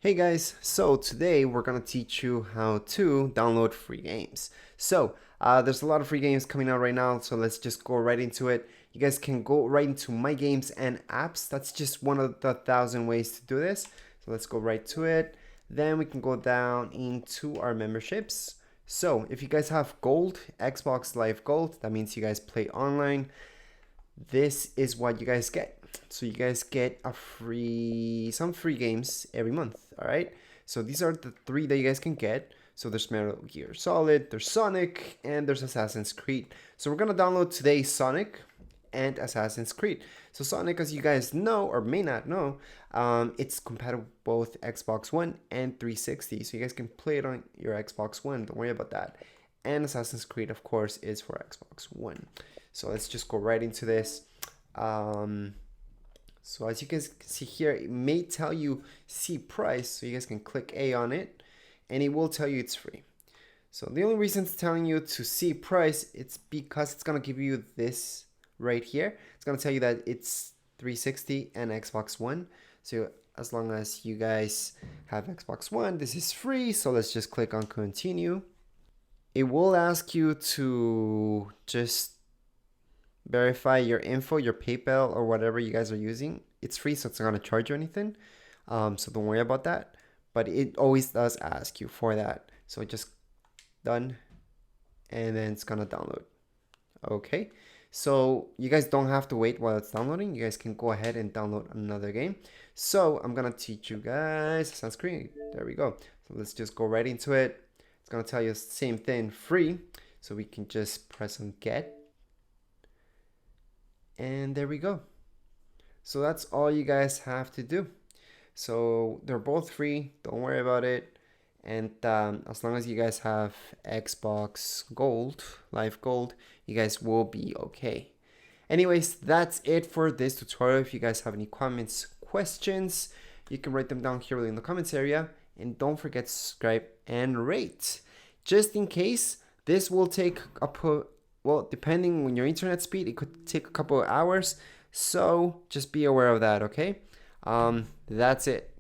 Hey guys, so today we're gonna teach you how to download free games. There's a lot of free games coming out right now, so let's just go right into it. You guys can go right into My Games and Apps. That's just one of the 1,000 ways to do this. So let's go right to it. Then we can go down into our memberships. So if you guys have Gold, Xbox Live Gold, that means you guys play online. This is what you guys get. So you guys get some free games every month. All right. So these are the three that you guys can get. So there's Metal Gear Solid, there's Sonic, and there's Assassin's Creed. So we're gonna download today Sonic and Assassin's Creed. So Sonic, as you guys know or may not know, it's compatible with both Xbox One and 360. So you guys can play it on your Xbox One. Don't worry about that. And Assassin's Creed, of course, is for Xbox One. So let's just go right into this. So as you guys can see here, it may tell you see price, so you guys can click A on it, and it will tell you it's free. So the only reason it's telling you to see price, it's because it's gonna give you this right here. It's gonna tell you that it's 360 and Xbox One. So as long as you guys have Xbox One, this is free. So let's just click on continue. It will ask you to just verify your info, your PayPal or whatever you guys are using. It's free, so it's not gonna charge you anything. So don't worry about that. But it always does ask you for that. So just done, and then it's gonna download. Okay. So you guys don't have to wait while it's downloading. You guys can go ahead and download another game. So I'm gonna teach you guys Assassin's Creed. There we go. So let's just go right into it. It's gonna tell you the same thing, free. So we can just press on get. And there we go. So that's all you guys have to do. So they're both free. Don't worry about it. And as long as you guys have Xbox Gold, Live Gold, you guys will be okay. Anyways, that's it for this tutorial. If you guys have any comments, questions, you can write them down here in the comments area. And don't forget to subscribe and rate. Just in case, this will take well, depending on your internet speed, it could take a couple of hours. So just be aware of that, okay? That's it.